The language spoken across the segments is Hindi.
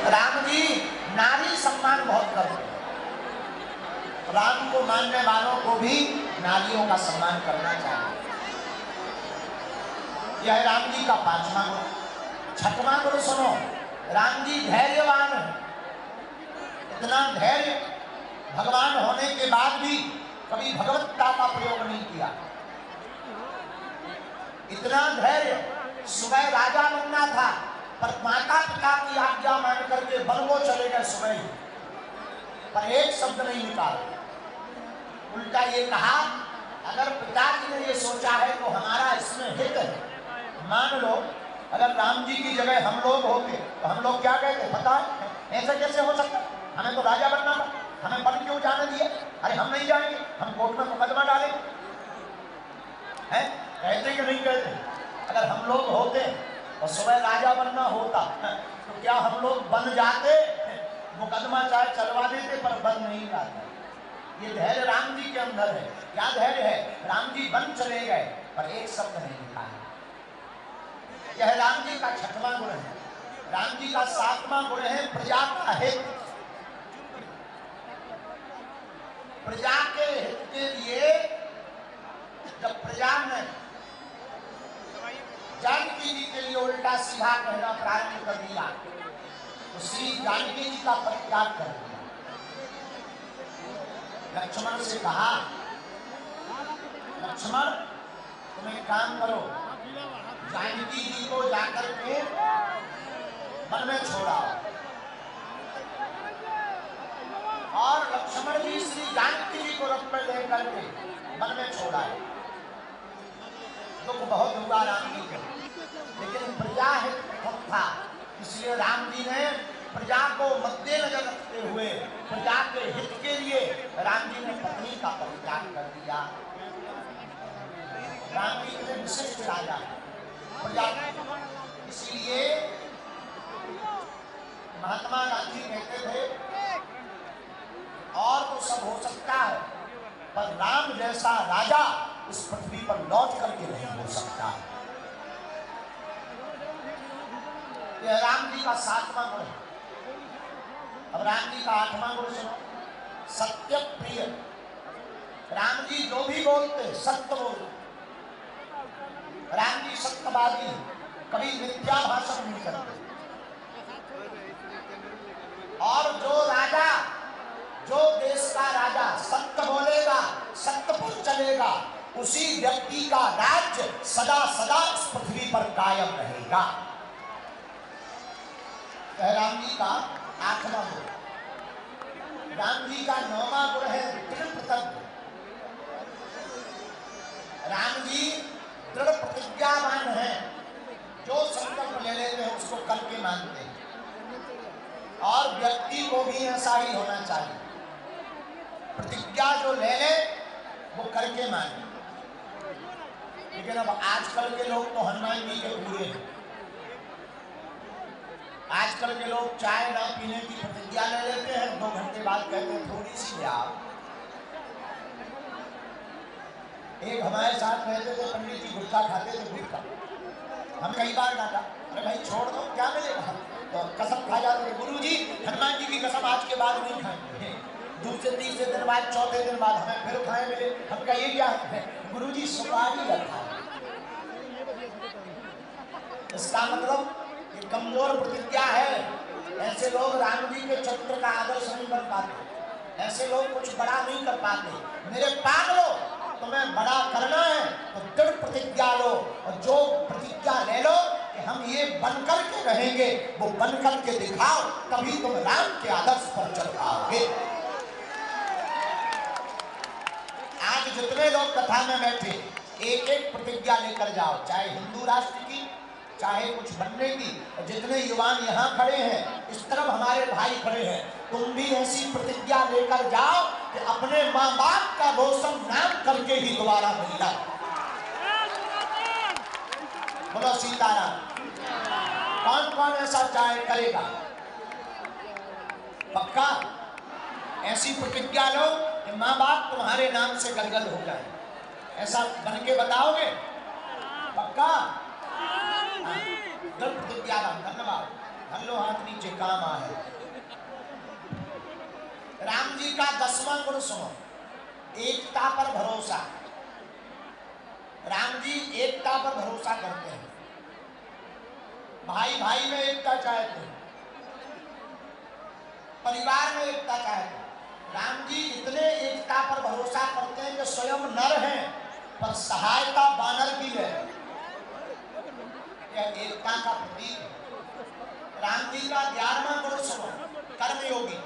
राम जी नारी सम्मान बहुत करते हैं। राम को मानने वालों को भी नारियों का सम्मान करना चाहिए। यह है राम जी का 5वां गुण। 6वां गुण सुनो, राम जी धैर्यवान है। इतना धैर्य, भगवान होने के बाद भी कभी भगवत्ता का प्रयोग नहीं किया। इतना धैर्य, सुबह राजा बनना था पर माता पिता की आज्ञा मान करके वन को चले गए सुबह ही, पर एक शब्द नहीं निकाला। उल्टा ये कहा, अगर पिताजी ने ये सोचा है तो हमारा इसमें हित है। मान लो अगर राम जी की जगह हम लोग होते तो हम लोग क्या कहते, पता है ऐसा कैसे हो सकता, हमें तो राजा बनना था, हमें वन क्यों जाने दिया, अरे हम नहीं जाएंगे, हम कोर्ट में मुकदमा डालेंगे। हैं, कहते कि नहीं कहते? अगर हम लोग होते और सुबह राजा बनना होता तो क्या हम लोग बन जाते? मुकदमा चाहे चलवा देते पर बन नहीं जाता। ये धैर्य राम जी के अंदर है। क्या धैर्य है? राम जी बन चले गए पर एक शब्द नहीं लिखा है। यह राम जी का 6वां गुण है। राम जी का 7वां गुण है प्रजा का हित। प्रजा के हित के लिए जब प्रजा ने जानकी जी के लिए उल्टा सीधा कहना प्रारंभ कर दिया तो श्री जानकी जी का परित्याग कर दिया। लक्ष्मण से कहा, लक्ष्मण तुम एक काम करो, जानकी जी को जाकर के वन में छोड़ाओ। और लक्ष्मण जी श्री जानकी जी को रथ में लेकर के वन में छोड़ाए। दुख बहुत हुआ राम जी को, लेकिन प्रजा हित प्रथम था, इसलिए राम जी ने प्रजा को मद्देनजर रखते हुए प्रजा के हित के लिए राम जी ने पत्नी का परित्याग कर दिया। राम जी के विशिष्ट राजा प्रजा, इसलिए महात्मा गांधी कहते थे और तो सब हो सकता है पर राम जैसा राजा इस पृथ्वी पर लौट करके नहीं हो सकता। यह राम जी का 7वां गुण है। अब राम जी का 8वां गुण सुनो, सत्य प्रिय। राम जी जो भी बोलते सत्य बोलते। राम जी सत्यवादी, कभी मिथ्या भाषण नहीं करते। और जो राजा, जो देश का राजा सत्य बोलेगा, सत्य पर चलेगा, उसी व्यक्ति का राज्य सदा सदा इस पृथ्वी पर कायम रहेगा। राम जी का 8वां गुण। राम जी का 9वां गुण है दृढ़ प्रतिज्ञा। राम जी दृढ़ प्रतिज्ञावान है, जो संकल्प ले लेते हैं उसको करके मानते हैं। और व्यक्ति को भी ऐसा ही होना चाहिए, प्रतिज्ञा जो ले ले वो करके माने। लेकिन अब आजकल के लोग तो हनुमान जी के पूरे हैं। आजकल के लोग चाय ना पीने की प्रतिज्ञा ले लेते हैं, 2 घंटे बाद कहते हैं थोड़ी सी ले आओ। एक हमारे साथ रहते थे पंडित जी, गुटखा खाते थे, गुटखा हम कई बार डांटा, अरे भाई छोड़ दो क्या मिलेगा, तो कसम खा जाते थे, गुरुजी हनुमान जी की कसम आज के बाद नहीं खाएंगे। दूसरे तीसरे दिन बाद, चौथे दिन बाद हमें फिर खाए मिले, हम कहिए क्या है, गुरुजी सुपारी रखा। इसका मतलब ये कमजोर प्रतिज्ञा है। ऐसे लोग राम जी के चरित्र का आदर्श नहीं बन पाते, ऐसे लोग कुछ बड़ा नहीं कर पाते। मेरे पागलो, तुम्हें बड़ा करना है तो दृढ़ प्रतिज्ञा लो, और जो प्रतिज्ञा ले लो कि हम ये बनकर के रहेंगे, वो बनकर के दिखाओ, तभी तुम राम के आदर्श पर चल पाओगे। आज जितने लोग कथा में बैठे एक एक प्रतिज्ञा लेकर जाओ, चाहे हिंदू राष्ट्र की, चाहे कुछ बनने की। जितने युवान यहाँ खड़े हैं, इस तरफ हमारे भाई खड़े हैं, तुम भी ऐसी प्रतिज्ञा लेकर जाओ कि अपने माँ बाप का रोशन नाम करके ही दोबारा मिलना। बोलो सीताराम। कौन कौन ऐसा चाहे करेगा? पक्का ऐसी प्रतिज्ञा लो कि माँ बाप तुम्हारे नाम से गदगद हो जाए, ऐसा बन के बताओगे? पक्का? प्रतिज्ञा। धन्यवाद। हल्लो हाथ नीचे काम आए। राम जी का 10वां गुण सुनो, एकता पर भरोसा। राम जी एकता पर भरोसा करते हैं, भाई भाई में एकता चाहते हैं, परिवार में एकता चाहते हैं। राम जी इतने एकता पर भरोसा करते हैं कि स्वयं नर हैं पर सहायता बानर की है। यह एकता का प्रतीक है। राम जी का 11वां गुण सुनो, कर्मयोगी।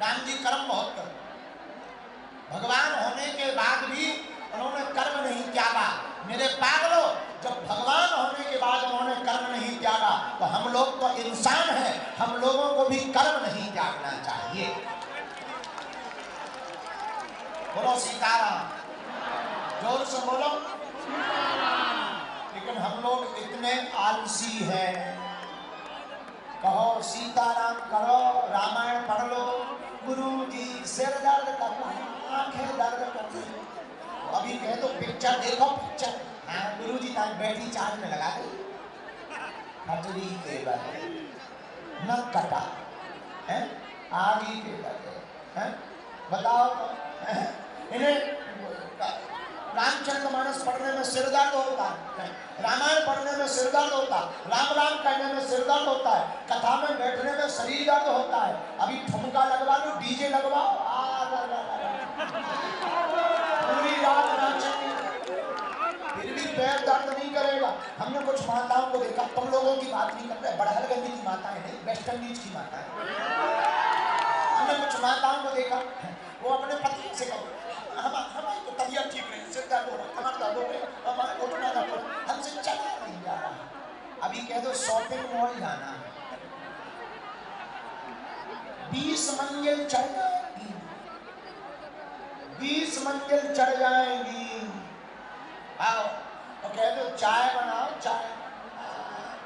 राम जी कर्म बहुत करते, भगवान होने के बाद भी उन्होंने कर्म नहीं त्यागा। मेरे पागलों, जब भगवान होने के बाद उन्होंने कर्म नहीं त्यागा तो हम लोग तो इंसान हैं, हम लोगों को भी कर्म नहीं त्यागना चाहिए। बोलो सीताराम, जोर से बोलो। लेकिन हम लोग इतने आलसी हैं, कहो सीताराम करो, रामायण पढ़ लो, गुरु जी सिर दर्द करता है, आंखें दर्द करती है, अभी कह दो पिक्चर देखो पिक्चर, हाँ गुरु जी ताकि बैटरी चार्ज में लगा दी, खटरी के बदले न कटा है आगे के बदले है। बताओ इन्हें रामचरितमानस पढ़ने में सिर दर्द होता है, रामायण पढ़ने में सिर दर्द होता है, राम राम कहने में सिर दर्द होता है, कथा में बैठने में शरीर दर्द होता है। अभी ठुमका लगवा लो, डीजे लगवाओ, पूरी रात नाचेंगे फिर भी पैर दर्द नहीं करेगा। हमने कुछ माताओं को देखा, तुम लोगों की बात नहीं कर रहे, बड़हलगंज की माताएं नहीं, वेस्ट इंडीज की माताएं। हमने कुछ माताओं को देखा, वो अपने पति से कहो हमारी तो तबीयत ठीक नहीं, सिर दर्द हो रहा है, कमर दर्द हो रही है, हमारे घुटना दर्द हो रहा है, हमसे चला नहीं जा रहा। अभी कह दो शॉपिंग मॉल जाना है, 20 मंजिल चढ़ जाएगी, 20 मंजिल चढ़ जाएंगी। आओ तो कह दो चाय बनाओ, चाय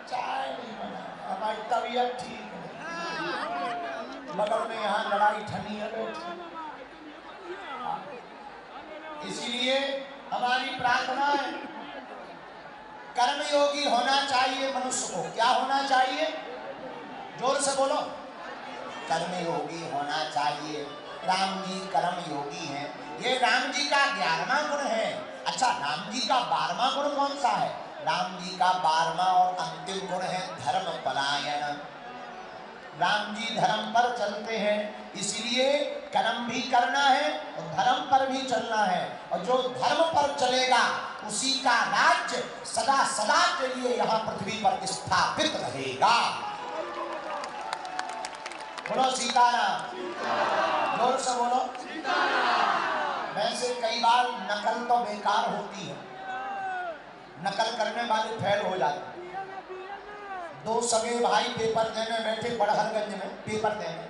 चाय नहीं बनाओ, हमारी तबीयत ठीक नहीं, बगल में यहाँ लड़ाई ठनी है बैठी। इसीलिए हमारी प्रार्थना है, कर्मयोगी होना चाहिए मनुष्य को। क्या होना चाहिए? जोर से बोलो, कर्मयोगी होना चाहिए। राम जी कर्मयोगी हैं, ये राम जी का 11वां गुण है। अच्छा, राम जी का 12वां गुण कौन सा है? राम जी का 12वां और अंतिम गुण है धर्म परायण। राम जी धर्म पर चलते हैं, इसलिए कर्म भी करना है और धर्म पर भी चलना है, और जो धर्म पर चलेगा उसी का राज्य सदा सदा के लिए यहाँ पृथ्वी पर स्थापित रहेगा। बोलो सीताराम, जोर से बोलो सीताराम। वैसे कई बार नकल तो बेकार होती है, नकल करने वाले फेल हो जाते। दो सगे भाई पेपर देने बैठे बड़हलगंज में, पेपर देने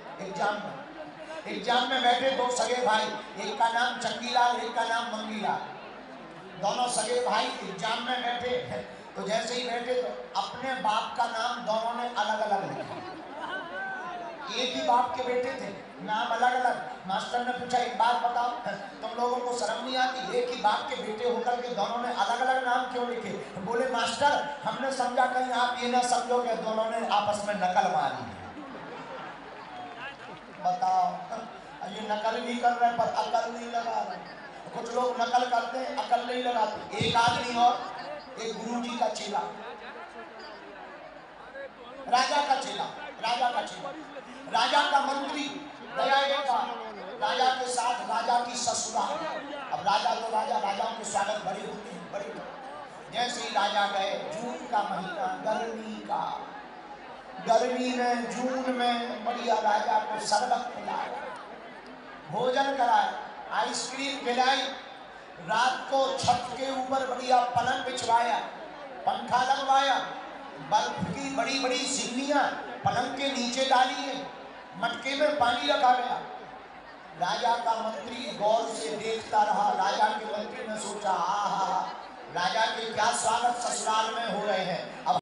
एग्जाम में बैठे दो सगे भाई, एक का नाम चंगीलाल, एक का नाम मंगीलाल। दोनों सगे भाई एग्जाम में बैठे, तो जैसे ही बैठे तो अपने बाप का नाम दोनों ने अलग अलग लिखा। एक ही बाप के बेटे थे, नाम अलग अलग। मास्टर ने पूछा एक बात बताओ, तुम लोगों को शर्म नहीं आती? एक ही बाप के बेटे होकर के दोनों ने अलग अलग नाम क्यों लिखे? बोले मास्टर हमने समझा कहीं आप ये ना समझो कि दोनों ने आपस में नकल मारी है। बताओ, ये नकल भी कर रहे हैं पर अकल नहीं लगा रहे। कुछ लोग नकल करते हैं, अकल नहीं लगाते। एक आदमी और एक गुरु जी का चेला, राजा का चेला, राजा का मंत्री, राजा के साथ राजा की ससुरा। अब राजा तो राजाओं के स्वागत बड़े होते हैं, बड़े। जैसे ही राजा गए, जून का महीना, गर्मी में जून में बढ़िया राजा को शरबत पिलाया, भोजन कराया, आइसक्रीम खिलाई, रात को छत के ऊपर बढ़िया पलंग बिछवाया, पंखा लगवाया, बर्फ की बड़ी बड़ी सिगनियां पलंग के नीचे डाली है, मटके में पानी रखा गया। राजा का मंत्री गौर से देखता रहा। राजा के मंत्री ने सोचा, आहा, राजा के क्या स्वागत ससुराल में हो रहे हैं। अब